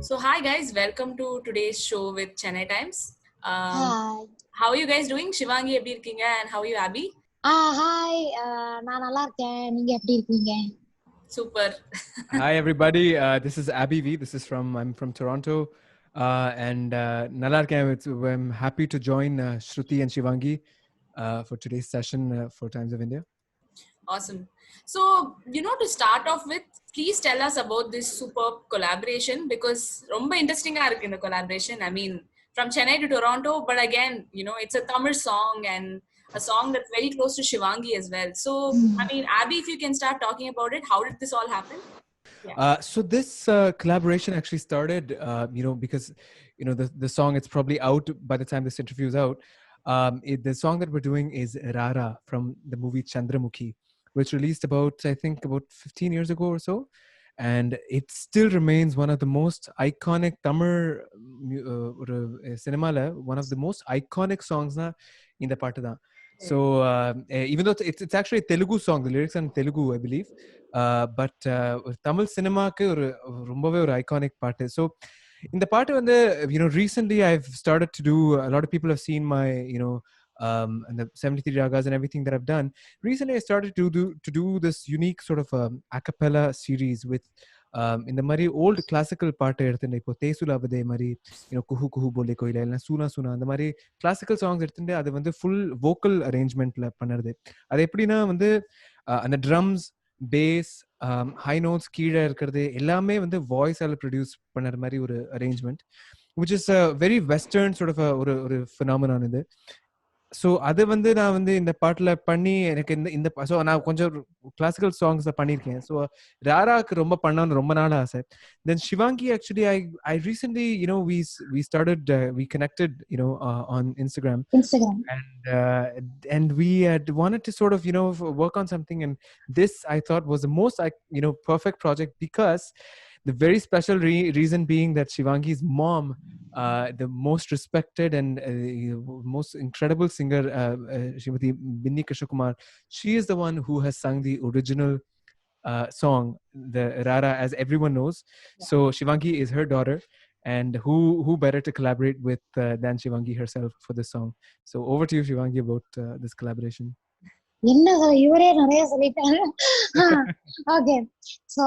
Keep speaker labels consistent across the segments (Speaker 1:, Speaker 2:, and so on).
Speaker 1: So hi guys, welcome to today's show with Chennai Times.
Speaker 2: Hi.
Speaker 1: How are you guys doing? Shivangi எப்படி இருக்கீங்க? And how are you, Abby?
Speaker 2: Hi. நான் நல்லா இருக்கேன். நீங்க எப்படி இருக்கீங்க?
Speaker 1: Super.
Speaker 3: Hi everybody. This is Abby V. I'm from Toronto, and நல்லா இருக்கேன். I'm happy to join Shruti and Sivaangi for today's session for Times of India.
Speaker 1: Awesome. So, to start off with, please tell us about this superb collaboration because ரொம்ப interesting-ஆ இருக்கு இந்த collaboration. I mean, from Chennai to Toronto, but again, it's a Tamil song and a song that's very close to Sivaangi as well. So, I mean, Abby, if you can start talking about it, how did this all happen? Yeah.
Speaker 3: So this collaboration actually started, because the song, it's probably out by the time this interview is out. The song that we're doing is Rara from the movie Chandramukhi, which released about 15 years ago or so, and it still remains one of the most iconic Tamil cinema, one of the most iconic songs na in the part of that. So even though it's actually a Telugu song, the lyrics are in Telugu, I believe, but Tamil cinema ku rombave or iconic part. So in the part when recently I've started to do, a lot of people have seen my and the 73 ragas and everything that I've done. Recently I started to do this unique sort of a cappella series with in the mari old classical part எடுத்துட்டு இப்போ தேசுலாவதே மாதிரி குஹு குஹு போலே கோயில இல்ல சூனா சூனா அந்த மாதிரி classical songs எடுத்துட்டு அது வந்து ஃபுல் வோக்கல் அரேஞ்ச்மெண்ட்ல பண்ணுறது. அது எப்படின்னா வந்து அந்த ட்ரம்ஸ், பேஸ், ஹை நோட்ஸ் கீழே இருக்கிறது எல்லாமே வந்து வாய்ஸால ப்ரொடியூஸ் பண்ணுற மாதிரி ஒரு arrangement, which is a very western sort of ஒரு phenomenon இது. ஸோ அது வந்து நான் வந்து இந்த பாட்டில் பண்ணி எனக்கு இந்த ஸோ நான் கொஞ்சம் கிளாசிக்கல் சாங்ஸ் பண்ணியிருக்கேன். ஸோ ராராக்கு ரொம்ப பண்ணணும்னு ரொம்ப நாள் ஆசை. Then Shivangi, actually I recently we connected on Instagram and we had wanted to sort of work on something, and this I thought was the most perfect project because the very special reason being that Sivaangi's mom, the most respected and most incredible singer, Srimati Krishnakumar, she is the one who has sung the original song, the Rara, as everyone knows. Yeah. So Sivaangi is her daughter, and who better to collaborate with than Sivaangi herself for this song. So over to you, Sivaangi, about this collaboration.
Speaker 2: என்ன இவரே நிறைய சொல்லிட்டாரு. Okay, so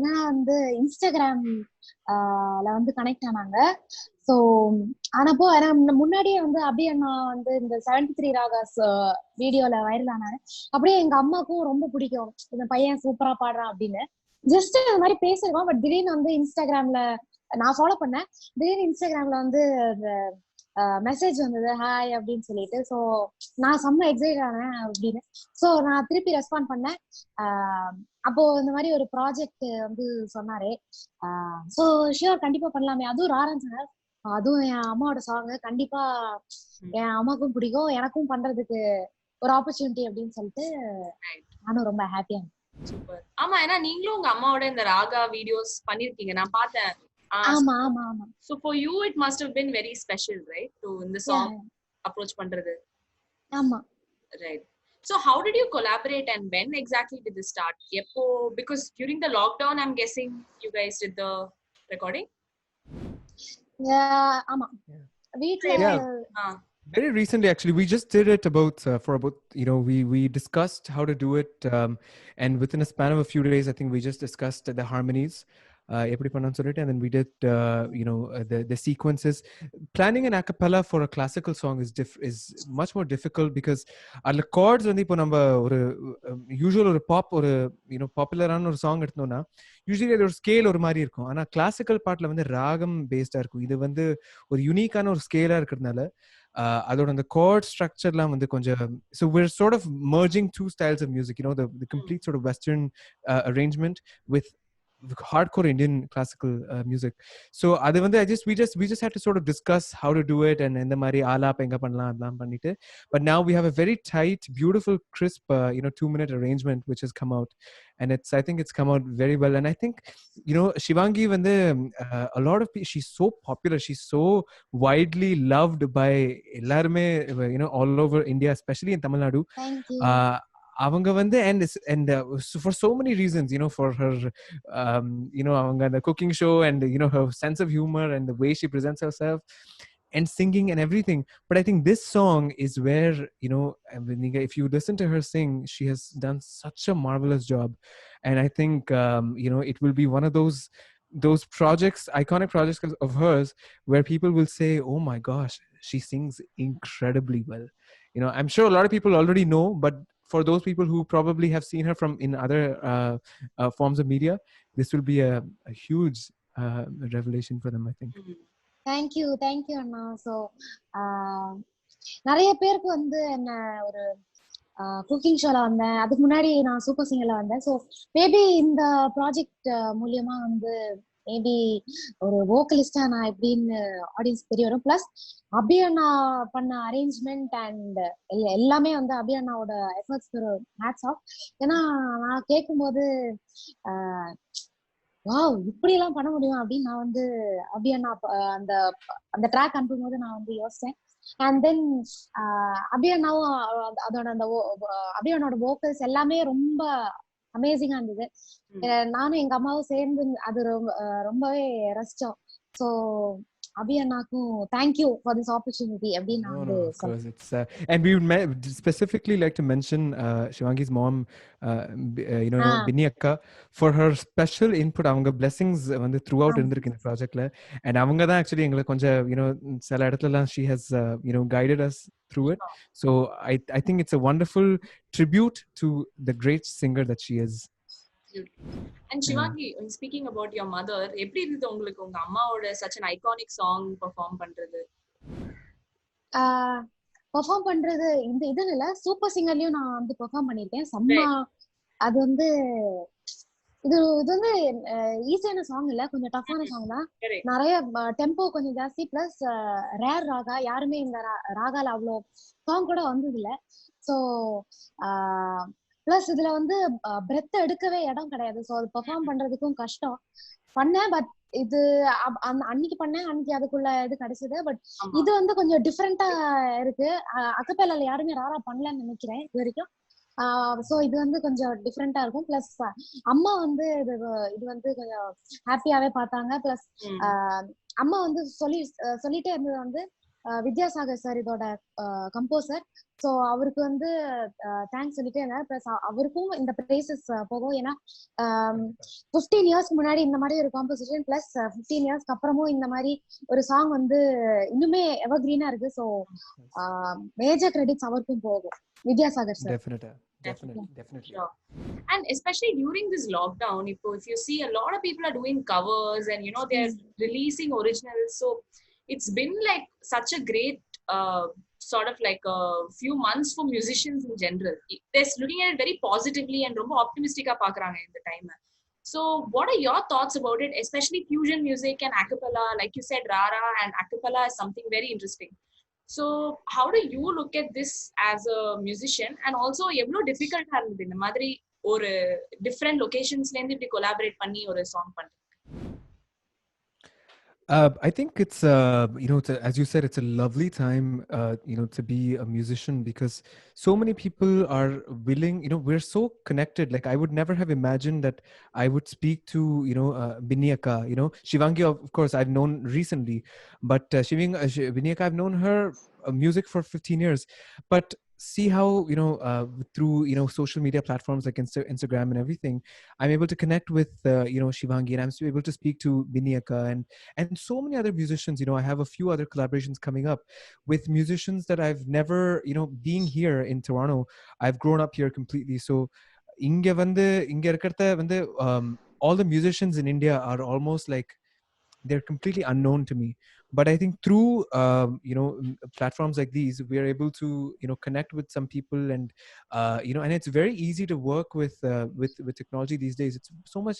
Speaker 2: நான் வந்து இன்ஸ்டாகிராம்ல வந்து connect ஆனாங்க. So ஆனப்போ முன்னாடியே வந்து அப்படியே நான் வந்து இந்த 73 ராகாஸ் வீடியோல வைரல் ஆனாரு. அப்படியே எங்க அம்மாக்கும் ரொம்ப பிடிக்கும், இந்த பையன் சூப்பரா பாடுறான் அப்படின்னு. ஜஸ்ட் இந்த மாதிரி பேசிருக்கோம். பட் திடீர்னு வந்து இன்ஸ்டாகிராம்ல நான் ஃபாலோ பண்ணேன். திடீர்னு இன்ஸ்டாகிராம்ல வந்து மெசேஜ் வந்தது, ஹாய் அப்படின்னு சொல்லிட்டு. ஸோ நான் செம்ம எக்ஸைட் ஆனேன் அப்படின்னு. ஸோ நான் திருப்பி ரெஸ்பாண்ட் பண்ணேன். அப்போ இந்த மாதிரி ஒரு ப்ராஜெக்ட் வந்து சொன்னாரு. ஸோ ஷியோர், கண்டிப்பா பண்ணலாமே, அதுவும் ராரன் சார், அதுவும் என் அம்மாவோட சாங், கண்டிப்பா என் அம்மாவுக்கும் பிடிக்கும், எனக்கும் பண்றதுக்கு ஒரு ஆப்பர்ச்சுனிட்டி அப்படின்னு சொல்லிட்டு நானும் ரொம்ப ஹாப்பியா.
Speaker 1: சூப்பர். ஆமா, ஏன்னா நீங்களும் உங்க அம்மாவோட இந்த ராகா வீடியோஸ் பண்ணிருக்கீங்க, நான் பார்த்தேன்.
Speaker 2: ஆமா ஆமா ஆமா.
Speaker 1: So for you it must have been very special, right, to in the song approach பண்றது.
Speaker 2: ஆமா,
Speaker 1: right. So how did you collaborate and when exactly did this start? Eppo, because during the lockdown I'm guessing you guys did the recording.
Speaker 2: Yeah, ஆமா.
Speaker 3: Very recently, actually, we just did it we discussed how to do it, and within a span of a few days, I think we just discussed the harmonies, and then we did the sequences. Planning an a cappella for a classical song is much more difficult because our chords வந்து இப்போ நம்ம ஒரு usual ஒரு pop ஒரு பாப்புலரான ஒரு song எடுத்தோம்னா usually அது ஒரு ஸ்கேல் ஒரு மாதிரி இருக்கும். ஆனா கிளாசிக்கல் பாட்டில் வந்து ராகம் பேஸ்டா இருக்கும். இது வந்து ஒரு யூனிக்கான ஒரு ஸ்கேலா இருக்கிறதுனால அதோட அந்த chord structureலாம் வந்து கொஞ்சம், so we're sort of merging two styles of music, the complete sort of Western arrangement with hardcore Indian classical music. So அது வந்து we just had to sort of discuss how to do it, and இந்த மாதிரி ஆலாப் எங்க பண்ணலாம் அதெல்லாம் பண்ணிட்டு. But now we have a very tight, beautiful, crisp 2-minute arrangement which has come out, and I think it's come out very well. And I think Sivaangi வந்து a lot of people, she's so popular, she's so widely loved by எல்லாருமே all over India, especially in Tamil Nadu.
Speaker 2: Thank you.
Speaker 3: அவங்க வந்து and for so many reasons, for her அவங்க அந்த cooking show and her sense of humor and the way she presents herself and singing and everything. But I think this song is where, if you listen to her sing, she has done such a marvelous job. And I think it will be one of those projects, iconic projects of hers, where people will say, oh my gosh, she sings incredibly well. I'm sure a lot of people already know, but for those people who probably have seen her from in other forms of media, this will be a huge revelation for them, I think.
Speaker 2: Thank you Anna. So நிறைய பேருக்கு வந்து என்ன ஒரு cooking ஷோல வந்தேன், அதுக்கு முன்னாடி நான் சூப்பர் சிங்கர்ல வந்தேன். ஸோ மேபி இந்த ப்ராஜெக்ட் மூலியமா வந்து மேபி ஒரு வோக்கலிஸ்டா நான் எப்படின்னு ஆடியன்ஸ் தெரிய வரும். பிளஸ் அபி அண்ணா பண்ண அரேஞ்ச்மெண்ட் அண்ட் எல்லாமே வந்து அபி அண்ணாவோட எஃபர்ட்ஸ் ஒரு ஹேட்ஸ் ஆஃப். ஏன்னா நான் கேட்கும்போது வாவ் இப்படி எல்லாம் பண்ண முடியும் அப்படின்னு நான் வந்து அபி அண்ணா அந்த அந்த ட்ராக் அனுப்பும்போது நான் வந்து யோசிச்சேன். அண்ட் தென் அபி அண்ணாவும் அதோட அந்த அபி அண்ணாவோட வோக்கல்ஸ் எல்லாமே ரொம்ப அமேசிங்கா இருந்தது. நானும் எங்க அம்மாவும் சேர்ந்து அது ரொம்பவே ரசிச்சோம். ஸோ அபி அண்ணாக்கும் தேங்க்யூ ஃபார் திஸ் ஆப்பர்ச்சுனிட்டி அப்படின்னு நான் வந்து
Speaker 3: சொல்றேன். And we would specifically like to mention Sivaangi's mom, Binni akka, for her special input. அவங்க blessings வந்து throughout இருந்திருக்கு இந்த ப்ராஜெக்ட்ல. And அவங்க தான் actually எங்களை கொஞ்சம் சில இடத்துலலாம் she has guided us through it. So I think it's a wonderful tribute to the great singer that she is.
Speaker 1: And Sivaangi, speaking about your mother, எப்படி இருந்தது உங்களுக்கு உங்க அம்மாவோட such an iconic song perform பண்றது?
Speaker 2: Perform பண்றது இந்த இதுல இல்ல, சூப்பர் சிங்கர்லயும் நான் வந்து பெர்ஃபார்ம் பண்ணிருக்கேன். செம்ம அது வந்து இது வந்து ஈஸியான சாங் இல்ல, கொஞ்சம் டஃப்பான சாங் தான். நிறைய டெம்போ கொஞ்சம் ஜாஸ்தி, பிளஸ் ரேர் ராகா, யாருமே இந்த ராகால அவ்வளோ சாங் கூட வந்தது இல்ல. ஸோ பிளஸ் இதுல வந்து பிரெத் எடுக்கவே இடம் கிடையாது. ஸோ அது பெர்ஃபார்ம் பண்றதுக்கும் கஷ்டம். பண்ணேன், பட் இது அன்னைக்கு பண்ணேன், அன்னைக்கு அதுக்குள்ள இது கிடைச்சது. பட் இது வந்து கொஞ்சம் டிஃப்ரெண்டா இருக்கு. அக்கப்பேலால யாருமே ராரா பண்ணலன்னு நினைக்கிறேன் இது வரைக்கும். ஸோ இது வந்து கொஞ்சம் டிஃப்ரெண்டா இருக்கும். பிளஸ் அம்மா வந்து இது வந்து கொஞ்சம் ஹாப்பியாவே பார்த்தாங்க. பிளஸ் அம்மா வந்து சொல்லிட்டே இருந்தது வந்து வித்யாசாகர் சார் இதோட கம்போசர். ஸோ அவருக்கு வந்து தேங்க்ஸ் சொல்லிட்டே இருந்தார். பிளஸ் அவருக்கும் இந்த பிரைசஸ் போகும். ஏன்னா 15 இயர்ஸ்க்கு முன்னாடி இந்த மாதிரி ஒரு காம்போசிஷன், பிளஸ் 15 இயர்ஸ்க்கு அப்புறமும் இந்த மாதிரி ஒரு சாங் வந்து இன்னுமே எவர் கிரீனா இருக்கு. ஸோ மேஜர் கிரெடிட்ஸ் அவருக்கும் போகும், Vidyasagar sir.
Speaker 3: Definitely.
Speaker 1: Sure. And especially during this lockdown, if you see, a lot of people are doing covers and they're releasing originals. So it's been like such a great sort of like a few months for musicians in general. They're looking at it very positively and romba optimistic ah paakranga in the time. So what are your thoughts about it, especially fusion music and a cappella? Like you said, rara and a cappella is something very interesting. So how do you look at this as a musician? And also evlo difficult ah irundhu indha madri or different locations la irundhu collaborate panni or song pandra?
Speaker 3: I think it's as you said, it's a lovely time to be a musician, because so many people are willing. We're so connected. Like, I would never have imagined that I would speak to Binni akka. Sivaangi, of course, I've known recently, but Binni akka, I've known her music for 15 years. But see how through social media platforms like Instagram and everything, I'm able to connect with Sivaangi, and I'm able to speak to Binni akka and so many other musicians. I have a few other collaborations coming up with musicians that I've never being here in Toronto, I've grown up here completely. So inga irukkartha vande all the musicians in India are almost like they're completely unknown to me. But I think through platforms like these, we are able to connect with some people, and and it's very easy to work with technology these days. It's so much.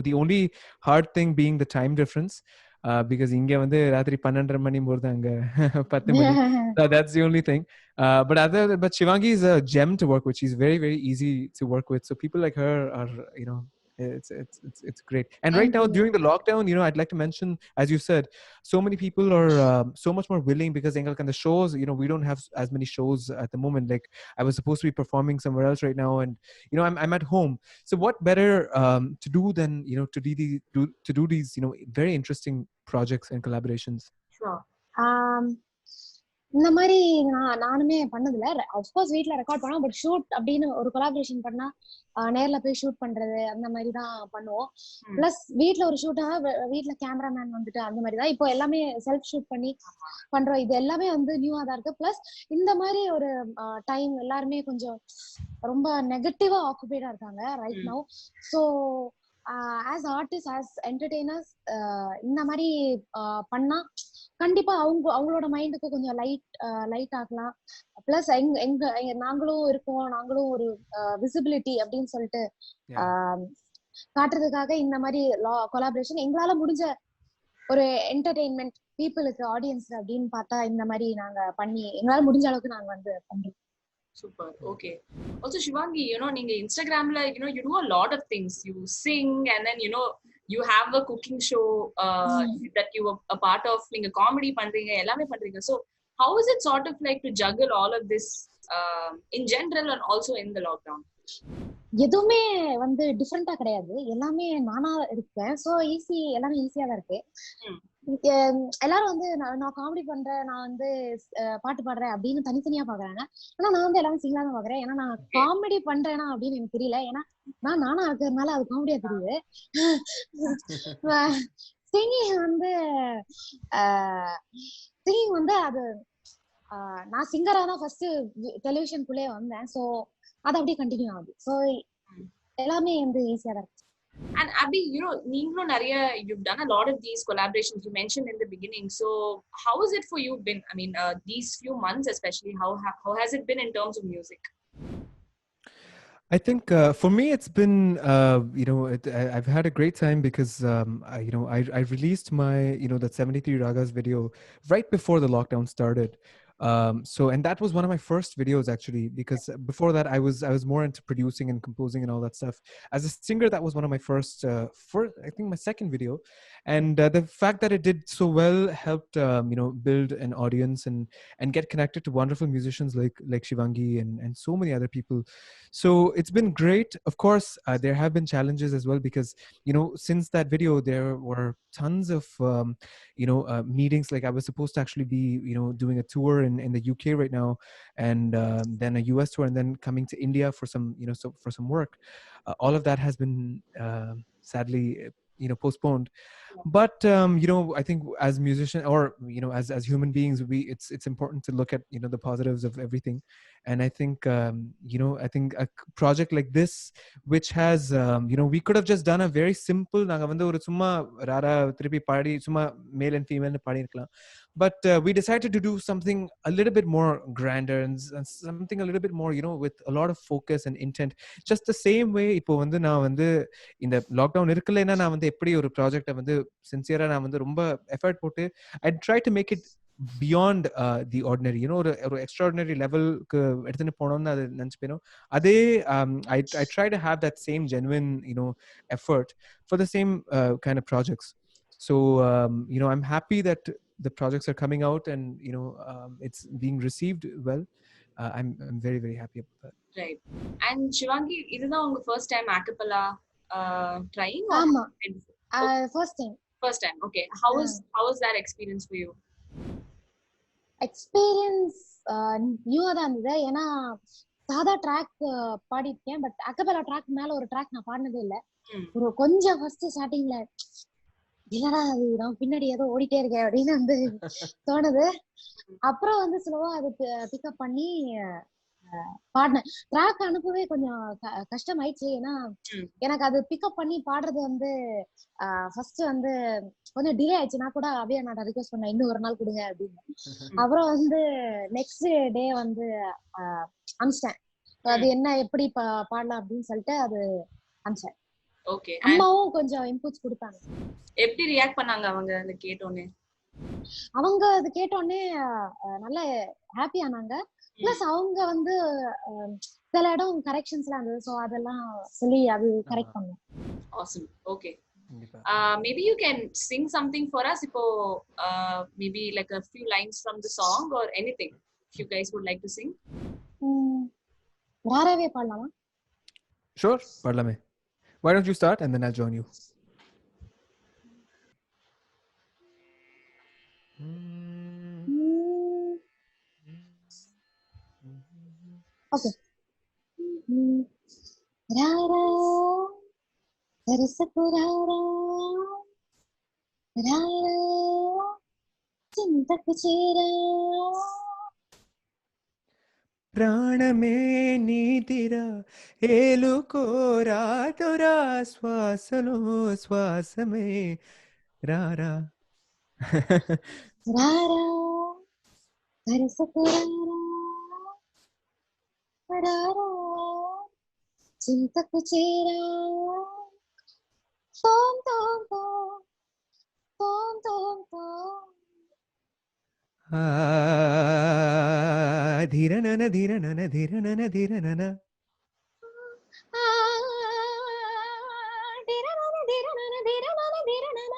Speaker 3: The only hard thing being the time difference, because inga vande rathri 12:30 mani போறது அங்க 10 மணி. So that's the only thing. But Sivaangi is a gem to work with. She's very, very easy to work with. So people like her are It's great. And right
Speaker 2: Thank
Speaker 3: now
Speaker 2: you.
Speaker 3: during the lockdown, I'd like to mention, as you said, so many people are so much more willing, because in the shows, we don't have as many shows at the moment. Like, I was supposed to be performing somewhere else right now, and I'm at home. So what better to do than to do these very interesting projects and collaborations.
Speaker 1: Sure.
Speaker 2: இந்த மாதிரி நானுமே பண்ணதில்ல. Of course வீட்ல record பண்ணோம், but shoot அப்படின்னு ஒரு collaboration பண்ணா நேர்ல போய் ஷூட் பண்றது அந்த மாதிரி தான் பண்ணுவோம். பிளஸ் வீட்ல ஒரு ஷூட்டா வீட்ல கேமராமேன் வந்துட்டு அந்த மாதிரி தான் இப்போ எல்லாமே செல்ஃப் ஷூட் பண்ணி பண்றோம். இது எல்லாமே வந்து நியூவா தான் இருக்கு. பிளஸ் இந்த மாதிரி ஒரு டைம் எல்லாருமே கொஞ்சம் ரொம்ப நெகட்டிவா ஆக்குபைடா இருக்காங்க right now. So as artist, as entertainers, இந்த மாதிரி பண்ணா கண்டிப்பா அவங்களோட மைண்டுக்கு கொஞ்சம் லைட் ஆகலாம். பிளஸ் நாங்களும் இருக்கோம், நாங்களும் ஒரு விசிபிலிட்டி அப்படின்னு சொல்லிட்டு காட்டுறதுக்காக இந்த மாதிரி கொலாபரேஷன் எங்களால முடிஞ்ச ஒரு என்டர்டெயின்மெண்ட் பீப்புளுக்கு, ஆடியன்ஸ் அப்படின்னு பார்த்தா இந்த மாதிரி நாங்க பண்ணி எங்களால முடிஞ்ச அளவுக்கு நாங்க வந்து பண்றோம்.
Speaker 1: Super. Okay. Also, Sivaangi, நீங்க Instagramல, you do a lot of things. You sing, and then, you have a cooking show that you were a part of. நீங்க comedy பண்றீங்க, எல்லாமே பண்றீங்க. So, how is it sort of like to juggle all of this in general and also in the lockdown?
Speaker 2: எதுவுமே வந்து டிஃப்ரெண்டா கிடையாது, எல்லாமே நானா இருக்கேன். ஸோ எல்லாமே ஈஸியா தான் இருக்கு. எல்லாரும் வந்து நான் காமெடி பண்றேன், நான் வந்து பாட்டு பாடுறேன் அப்படின்னு தனித்தனியா பாக்குறாங்க. ஆனா நான் வந்து எல்லாரும் சிங்கிளா தான் பாக்குறேன். ஏன்னா நான் காமெடி பண்றேனா அப்படின்னு எனக்கு தெரியல. ஏன்னா நானா இருக்கிறதுனால அது காமெடியா தெரியுது. சிங்கிங் வந்து அது நான் சிங்கரா தான் ஃபர்ஸ்ட் டெலிவிஷனுக்குள்ளே வந்தேன். ஸோ அது அப்படியே கண்டினியூ ஆகுது. ஸோ எல்லாமே வந்து ஈஸியா தான் இருக்கு.
Speaker 1: And Abhi, you've done a lot of these collaborations you mentioned in the beginning. So how has it for you been? I mean, these few months especially, how has it been in terms of music?
Speaker 3: I think for me it's been I've had a great time because I released my that 73 Ragas video right before the lockdown started. And that was one of my first videos actually, because before that I was more into producing and composing and all that stuff. As a singer, that was one of my first I think my second video, and the fact that it did so well helped build an audience and get connected to wonderful musicians like Sivaangi and so many other people. So it's been great. Of course there have been challenges as well, because since that video there were tons of meetings. Like, I was supposed to actually be doing a tour in the UK right now, and then a US tour, and then coming to India for some for some work. All of that has been sadly postponed. But I think as musicians, or as human beings, it's important to look at the positives of everything. And I think I think a project like this, which has we could have just done a very simple naanga vandu oru summa rara thirupi paadi summa male and female nu paadi irkalam, but we decided to do something a little bit more grander and something a little bit more with a lot of focus and intent. Just the same way ipo vandu na vandu in the lockdown irukala na vandu eppadi oru project vandu sincere na vandu romba effort potu I try to make it beyond the ordinary, ஒரு extraordinary level க்கு எடுத்துட்டு போனோம்னு அது நினைச்சுப்பேனோ அதே I try to have that same genuine effort for the same kind of projects. So I'm happy that the projects are coming out and it's being received well. I'm very very happy about that.
Speaker 1: Right. And Sivaangi, இதுதான் உங்க first time a cappella trying?
Speaker 2: ஆமா, first time.
Speaker 1: Okay. How was that experience for you?
Speaker 2: Experience நியூவா தான் இருந்தது. ஏன்னா சாதா track பாடிருக்கேன், but a cappella track மேல ஒரு ட்ராக் நான் பாடினதே இல்லை. ஒரு கொஞ்சம் ஃபர்ஸ்ட் ஸ்டார்டிங்ல இல்லடா அது நான் பின்னாடி ஏதோ ஓடிட்டே இருக்கேன் அப்படின்னு வந்து தோணுது. அப்புறம் வந்து ஸ்லோவா அது பிக்கப் பண்ணி பாடினேன். ட்ராக் அனுப்பவே கொஞ்சம் கஷ்டமாயிடுச்சு. ஏன்னா எனக்கு அது பிக்கப் பண்ணி பாடுறது வந்து ஃபர்ஸ்ட் வந்து கொஞ்சம் டிலே ஆயிடுச்சு. நான் கூட அப்படியே நான் ரிக்வெஸ்ட் பண்ணேன், இன்னும் ஒரு நாள் கொடுங்க அப்படின்னு. அப்புறம் வந்து நெக்ஸ்ட் டே வந்து அனுப்பிச்சிட்டேன், அது என்ன எப்படி பாடலாம் அப்படின்னு சொல்லிட்டு அது அனுப்பிச்சேன்.
Speaker 1: ஓகே.
Speaker 2: அம்மாவும் கொஞ்சம் இன்புட்ஸ் கொடுத்தாங்க.
Speaker 1: எப்படி ரியாக்ட் பண்ணாங்க அவங்க அதை கேட்டோன்னே?
Speaker 2: அவங்க அது கேட்டோடனே நல்ல ஹாப்பி ஆனாங்க. பிளஸ் அவங்க வந்து சில இடம் கரெக்ஷன்ஸ்லாம் இருந்தது. ஸோ அதெல்லாம் சொல்லி அது கரெக்ட் பண்ணோம்.
Speaker 1: Awesome. Okay. Maybe you can sing something for us. Maybe like a few lines from the song or anything. If you guys would like to sing.
Speaker 2: ராராவே பாடலாமா?
Speaker 3: Sure, பாடலாமே. Why don't you start and then I'll join you.
Speaker 2: Okay. Rara, Sarasapurara, Rara, Chintakuchera.
Speaker 3: ప్రాణమే నీతిరా ఏలుకోరా తొరా శ్వాసలో శ్వాసమే రారా.
Speaker 2: రారా సరసపురారా రారా చింతకు చేరా తోం తోం తోం తోం తోం తోం
Speaker 3: ధీరనన ధీరనన ధీరనన ధీరనన
Speaker 2: ధీరనన ధీరనన ధీరనన ధీరనన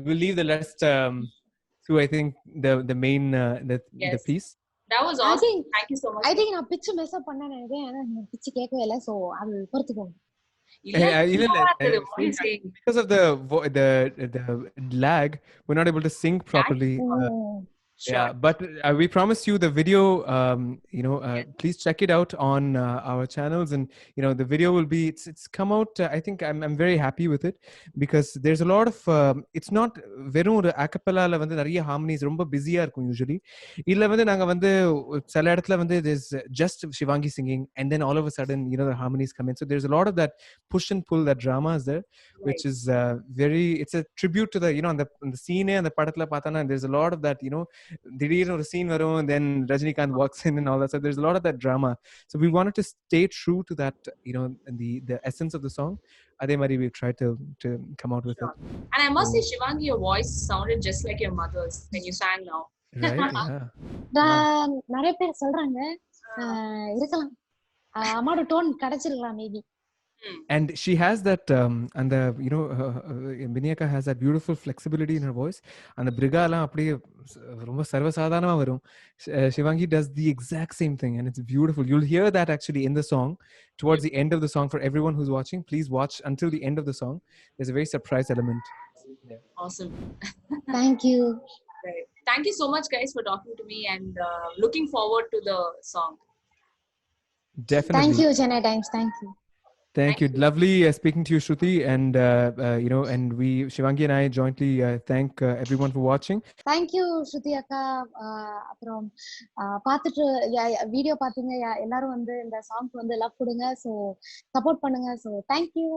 Speaker 3: We'll leave the rest to I think the main the piece.
Speaker 1: That was awesome. Thank you so much.
Speaker 2: I think நான் pitch mess up பண்ணேன் நினைக்கிறேன். ஏன்னா நான் pitch கேட்கவே இல்ல. சோ அது பொறுத்துக்கோங்க.
Speaker 3: Because of the lag, we're not able to sing properly. Sure. Yeah, but we promise you the video. Please check it out on our channels, and the video will be. It's come out. I think I'm very happy with it because there's a lot of. It's not verum or a cappella la vandu nariya harmonies romba busy ah irukum usually. Illa vandu naanga vandu sela edathila vandu there's just Sivaangi singing, and then all of a sudden the harmonies come in. So there's a lot of that push and pull, that drama is there, which is very. It's a tribute to the on the scene and the padathila pathana. There's a lot of that திடீர்னு ஒரு scene வரும், then Rajinikanth walks in and all that. So there's a lot of that drama. So we wanted to stay true to that, the essence of the song. Adhe mari we tried to come out with it.
Speaker 1: And I must say, Sivaangi, your voice sounded just like your mother's when you sang now.
Speaker 3: Right? Yeah.
Speaker 2: நிறைய பேர் சொல்றாங்க இருக்கலாம், அம்மாவோட tone கிடைச்சிருக்கலாம் maybe.
Speaker 3: And she has that and the Binayaka has that beautiful flexibility in her voice, and the briga la apdiye romba sarva sadhanama varum. Sivaangi does the exact same thing, and it's beautiful. You'll hear that actually in the song towards the end of the song. For everyone who's watching, please watch until the end of the song. There's a very surprise element.
Speaker 1: Awesome.
Speaker 2: Thank you.
Speaker 1: Right. Thank you so much guys for talking to me, and looking forward to the song.
Speaker 3: Definitely.
Speaker 2: Thank you Chennai Times. Thank you.
Speaker 3: Thank you. Lovely speaking to you, Shruti, and and we, Sivaangi and I, jointly thank everyone for watching.
Speaker 2: Thank you, Shruti akka. அப்புறம் பார்த்துட்டு video பாத்தீங்க எல்லாரும் வந்து இந்த சாங்க்கு வந்து love கொடுங்க, so support பண்ணுங்க. So thank you.